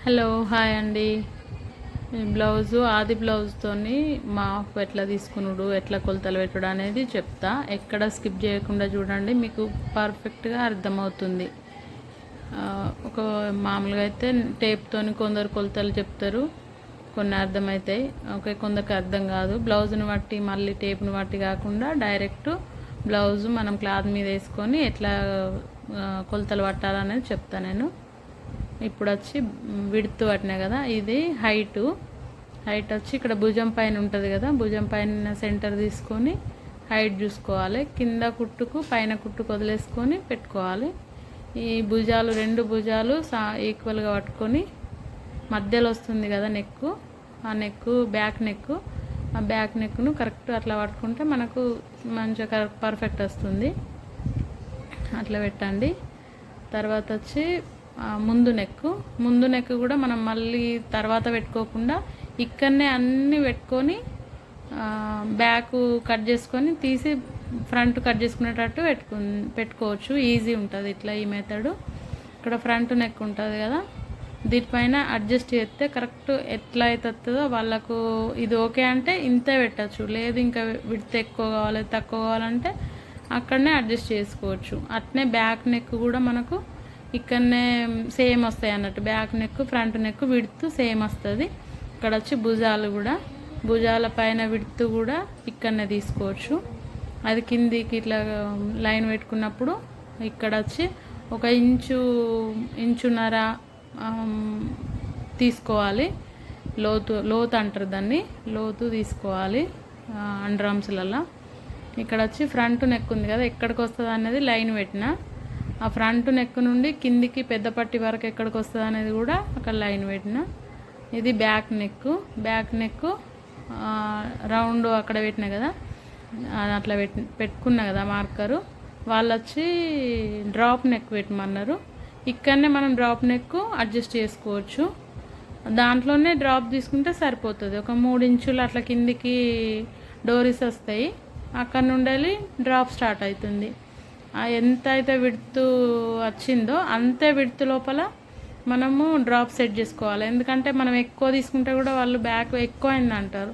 Hello hi అండి. ఈ blouse ఆది బ్లౌజ్తోని మాప్ ఎట్లా తీసుకునుడు, ఎట్లా కొలతలు పెట్టడం అనేది చెప్తా. ఎక్కడ స్కిప్ చేయకుండా చూడండి, మీకు పర్ఫెక్ట్గా అర్థమవుతుంది. ఒక మామూలుగా అయితే టేప్తోని కొందరు కొలతలు చెప్తారు, కొన్ని అర్థమవుతాయి. ఓకే, కొందరికి అర్థం కాదు. బ్లౌజ్ని బట్టి మళ్ళీ టేప్ని బట్టి కాకుండా డైరెక్ట్ బ్లౌజు మనం క్లాత్ మీద వేసుకొని ఎట్లా కొలతలు పట్టాలనేది చెప్తా నేను. ఇప్పుడు వచ్చి విడ్త్ పట్టినా కదా, ఇది హైట్ వచ్చి ఇక్కడ భుజం పైన ఉంటుంది కదా, భుజం పైన సెంటర్ తీసుకొని హైట్ చూసుకోవాలి. కింద కుట్టుకు పైన కుట్టుకు వదిలేసుకొని పెట్టుకోవాలి. ఈ భుజాలు రెండు భుజాలు ఈక్వల్గా పట్టుకొని మధ్యలో వస్తుంది కదా నెక్కు, ఆ నెక్కు బ్యాక్ నెక్కు, ఆ బ్యాక్ నెక్ను కరెక్ట్ అట్లా పట్టుకుంటే మనకు మంచిగా పర్ఫెక్ట్ వస్తుంది. అట్లా పెట్టండి. తర్వాత వచ్చి ముందు నెక్ కూడా మనం మళ్ళీ తర్వాత పెట్టుకోకుండా ఇక్కడనే అన్నీ పెట్టుకొని బ్యాక్ కట్ చేసుకొని తీసి ఫ్రంట్ కట్ చేసుకునేటట్టు పెట్టుకోవచ్చు. ఈజీ ఉంటుంది ఇట్లా ఈ మెథడు. ఇక్కడ ఫ్రంట్ నెక్ ఉంటుంది కదా, దీనిపైన అడ్జస్ట్ చేస్తే కరెక్ట్ ఎట్లా అవుతుందో వాళ్ళకు ఇది ఓకే అంటే ఇంతే పెట్టచ్చు. లేదు ఇంకా విడ్త్ ఎక్కువ కావాలి తక్కువ కావాలంటే అక్కడనే అడ్జస్ట్ చేసుకోవచ్చు. అట్నే బ్యాక్ నెక్ కూడా మనకు ఇక్కడనే సేమ్ వస్తాయి అన్నట్టు. Back neck front neck width same వస్తుంది. ఇక్కడ వచ్చి భుజాలు కూడా, భుజాల పైన విడ్త్ కూడా ఇక్కడనే తీసుకోవచ్చు. అది కిందికి ఇట్లా లైన్ పెట్టుకున్నప్పుడు ఇక్కడ వచ్చి ఒక ఇంచున్నర తీసుకోవాలి. లోతు అంటారు దాన్ని, లోతు తీసుకోవాలి అండర్ ఆర్మ్స్లలో. ఇక్కడ వచ్చి ఫ్రంట్ నెక్ ఉంది కదా, ఎక్కడికి వస్తుంది అనేది లైన్ పెట్టిన. ఆ ఫ్రంట్ నెక్ నుండి కిందికి పెద్ద పట్టి వరకు ఎక్కడికి వస్తుంది అనేది కూడా అక్కడ లైన్ పెట్టిన. ఇది బ్యాక్ నెక్ రౌండ్ అక్కడ పెట్టినా కదా, అట్లా పెట్టుకున్నా కదా మార్కరు. వాళ్ళు వచ్చి డ్రాప్ నెక్ పెట్టమన్నారు. ఇక్కడనే మనం డ్రాప్ నెక్ అడ్జస్ట్ చేసుకోవచ్చు. దాంట్లోనే డ్రాప్ తీసుకుంటే సరిపోతుంది. ఒక 3 ఇంచులు అట్లా కిందికి డోరీస్ వస్తాయి, అక్కడ నుండి డ్రాప్ స్టార్ట్ అవుతుంది. ఎంత అయితే విడ్త్ వచ్చిందో అంతే విడ్త్ లోపల మనము డ్రాప్ సెట్ చేసుకోవాలి. ఎందుకంటే మనం ఎక్కువ తీసుకుంటే కూడా వాళ్ళు బ్యాక్ ఎక్కువ అయింది అంటారు.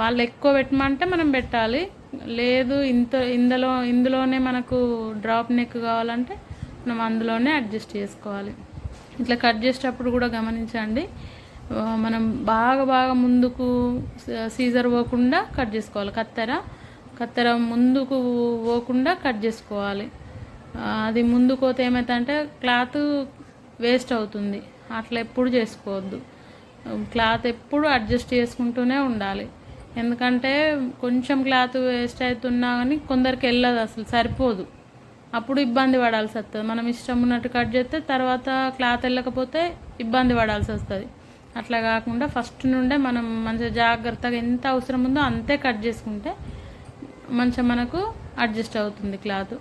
వాళ్ళు ఎక్కువ పెట్టమంటే మనం పెట్టాలి. లేదు ఇందులోనే మనకు డ్రాప్ నెక్ కావాలంటే మనం అందులోనే అడ్జస్ట్ చేసుకోవాలి. ఇట్లా కట్ చేసేటప్పుడు కూడా గమనించండి, మనం బాగా ముందుకు సీజర్ పోకుండా కట్ చేసుకోవాలి. కత్తెర ముందుకు పోకుండా కట్ చేసుకోవాలి. అది ముందుకు పోతే ఏమవుతుందంటే క్లాత్ వేస్ట్ అవుతుంది. అట్లా ఎప్పుడు చేసుకోవద్దు. క్లాత్ ఎప్పుడు అడ్జస్ట్ చేసుకుంటూనే ఉండాలి. ఎందుకంటే కొంచెం క్లాత్ వేస్ట్ అవుతున్నా కానీ కొందరికి వెళ్ళదు, అసలు సరిపోదు. అప్పుడు ఇబ్బంది పడాల్సి వస్తుంది. మనం ఇష్టం ఉన్నట్టు కట్ చేస్తే తర్వాత క్లాత్ వెళ్ళకపోతే ఇబ్బంది పడాల్సి వస్తుంది. అట్లా కాకుండా ఫస్ట్ నుండే మనం మంచిగా జాగ్రత్తగా ఎంత అవసరం ఉందో అంతే కట్ చేసుకుంటే మంచిగా మనకు అడ్జస్ట్ అవుతుంది క్లాత్.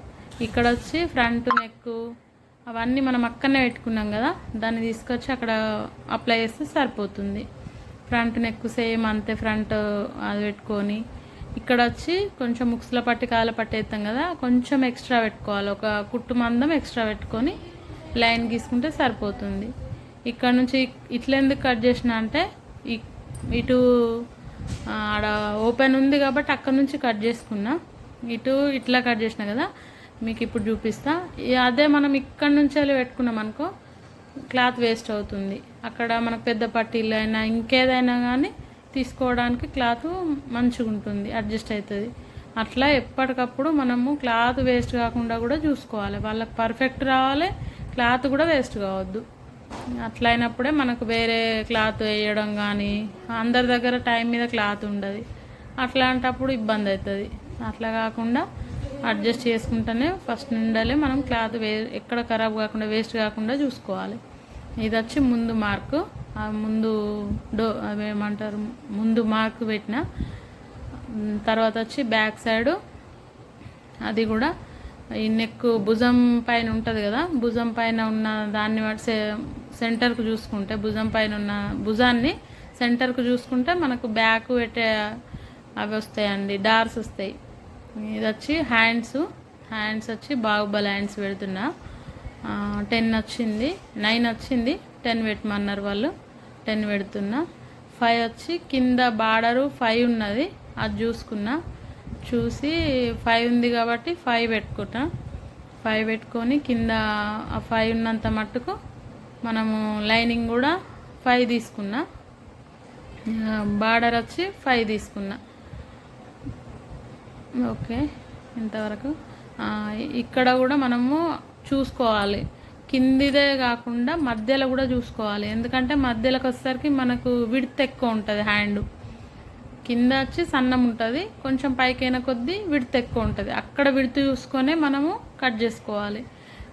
ఇక్కడ వచ్చి ఫ్రంట్ నెక్ అవన్నీ మనం అక్కడనే పెట్టుకున్నాం కదా, దాన్ని తీసుకొచ్చి అక్కడ అప్లై చేస్తే సరిపోతుంది. ఫ్రంట్ నెక్ సేమ్ అంతే, ఫ్రంట్ అది పెట్టుకొని ఇక్కడ వచ్చి కొంచెం ముక్సుల పట్టి కాళ్ళ పట్టి వేస్తాం కదా, కొంచెం ఎక్స్ట్రా పెట్టుకోవాలి. ఒక కుట్టు మందం ఎక్స్ట్రా పెట్టుకొని లైన్ గీసుకుంటే సరిపోతుంది. ఇక్కడ నుంచి ఇట్లా ఎందుకు కట్ చేసిన అంటే ఇటు ఆడ ఓపెన్ ఉంది కాబట్టి అక్కడ నుంచి కట్ చేసుకున్నా, ఇటు ఇట్లా కట్ చేసిన కదా, మీకు ఇప్పుడు చూపిస్తా. అదే మనం ఇక్కడ నుంచి వెళ్ళి పెట్టుకున్నాం అనుకో క్లాత్ వేస్ట్ అవుతుంది. అక్కడ మనకు పెద్ద పట్టీలు అయినా ఇంకేదైనా కానీ తీసుకోవడానికి క్లాత్ మంచిగా ఉంటుంది, అడ్జస్ట్ అవుతుంది. అట్లా ఎప్పటికప్పుడు మనము క్లాత్ వేస్ట్ కాకుండా కూడా చూసుకోవాలి. వాళ్ళకి పర్ఫెక్ట్ రావాలి, క్లాత్ కూడా వేస్ట్ కావద్దు. అట్లా అయినప్పుడే మనకు వేరే క్లాత్ వేయడం కానీ, అందరి దగ్గర టైం మీద క్లాత్ ఉండదు, అట్లాంటప్పుడు ఇబ్బంది అవుతుంది. అట్లా కాకుండా అడ్జస్ట్ చేసుకుంటేనే ఫస్ట్ నుండి మనం క్లాత్ ఎక్కడ ఖరాబ్ కాకుండా వేస్ట్ కాకుండా చూసుకోవాలి. ఇది వచ్చి ముందు మార్కు, ముందు అవేమంటారు ముందు మార్కు పెట్టిన. తర్వాత వచ్చి బ్యాక్ సైడు అది కూడా ఈ నెక్ భుజం పైన ఉంటుంది కదా, భుజం పైన ఉన్న దాన్ని సెంటర్కు చూసుకుంటే, భుజం పైన ఉన్న భుజాన్ని సెంటర్కు చూసుకుంటే మనకు బ్యాక్ పెట్టే అవి వస్తాయండి, డార్స్ వస్తాయి. ఇది వచ్చి హ్యాండ్స్ వచ్చి బాహుబలి హ్యాండ్స్ పెడుతున్నా. 9 వచ్చింది, 10 పెట్టమన్నారు వాళ్ళు, 10 పెడుతున్నా. 5 వచ్చి కింద బార్డరు 5 ఉన్నది, అది చూసి 5 ఉంది కాబట్టి 5 పెట్టుకుంటా. 5 పెట్టుకొని కింద ఆ 5 ఉన్నంత మట్టుకు మనము లైనింగ్ కూడా 5 తీసుకున్నా, బార్డర్ వచ్చి 5 తీసుకున్నా. ఓకే, ఇంతవరకు. ఇక్కడ కూడా మనము చూసుకోవాలి, కిందిదే కాకుండా మధ్యలో కూడా చూసుకోవాలి. ఎందుకంటే మధ్యలోకి వచ్చేసరికి మనకు విడ్త్ ఎక్కువ ఉంటుంది, హ్యాండ్ కింద వచ్చి సన్నం ఉంటుంది, కొంచెం పైకైన కొద్దీ విడ్త్ ఎక్కువ ఉంటుంది. అక్కడ విడ్త్ చూసుకొనే మనము కట్ చేసుకోవాలి.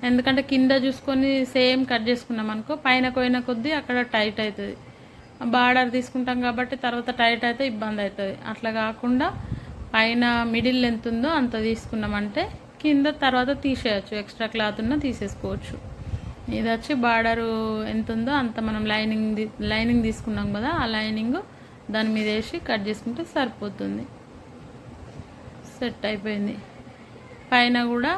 ఎందుకంటే కింద చూసుకొని సేమ్ కట్ చేసుకున్నాం అనుకో, పైన పోయిన కొద్దీ అక్కడ టైట్ అవుతుంది. బార్డర్ తీసుకుంటాం కాబట్టి తర్వాత టైట్ అయితే ఇబ్బంది అవుతుంది. అట్లా కాకుండా పైన మిడిల్ లెంత్ ఉందో అంత తీసుకున్నామంటే కింద తర్వాత తీసేయచ్చు, ఎక్స్ట్రా క్లాత్ ఉన్నా తీసేసుకోవచ్చు. ఇది వచ్చి బార్డరు ఎంత ఉందో అంత మనం లైనింగ్ తీసుకున్నాం కదా, ఆ లైనింగ్ దాని మీద వేసి కట్ చేసుకుంటే సరిపోతుంది. సెట్ అయిపోయింది. పైన కూడా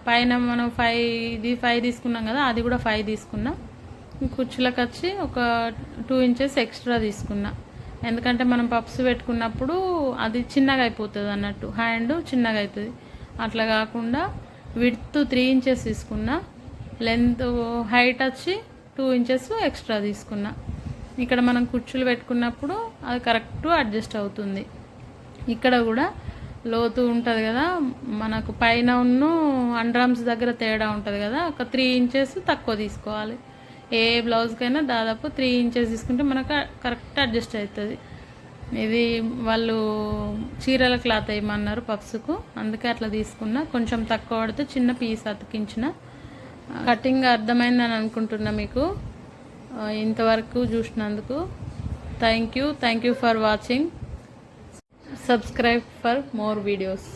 పైన మనం 5 తీసుకున్నాం కదా, అది కూడా 5 తీసుకున్నా. కుచ్చులకు వచ్చి ఒక 2 ఇంచెస్ ఎక్స్ట్రా తీసుకున్నా. ఎందుకంటే మనం పప్స్ పెట్టుకున్నప్పుడు అది చిన్నగా అయిపోతుంది అన్నట్టు, హ్యాండ్ చిన్నగా అవుతుంది. అట్లా కాకుండా విడ్త్ 3 ఇంచెస్ తీసుకున్నా, లెంత్ హైట్ వచ్చి 2 ఇంచెస్ ఎక్స్ట్రా తీసుకున్నా. ఇక్కడ మనం కుచ్చులు పెట్టుకున్నప్పుడు అది కరెక్ట్ అడ్జస్ట్ అవుతుంది. ఇక్కడ కూడా లోతు ఉంటుంది కదా, మనకు పైన ఉన్న అండర్ ఆర్మ్స్ దగ్గర తేడా ఉంటుంది కదా, ఒక 3 ఇంచెస్ తక్కువ తీసుకోవాలి. ఏ బ్లౌజ్కైనా దాదాపు 3 ఇంచెస్ తీసుకుంటే మనకు కరెక్ట్ అడ్జస్ట్ అవుతుంది. ఇది వాళ్ళు చీరల క్లాత్ వేయమన్నారు పప్స్కు, అందుకే అట్లా తీసుకున్నా. కొంచెం తక్కువ పడితే చిన్న పీస్ అతికించిన. కటింగ్ అర్థమైందని అనుకుంటున్నా మీకు. ఇంతవరకు చూసినందుకు thank you for watching. Subscribe for more videos.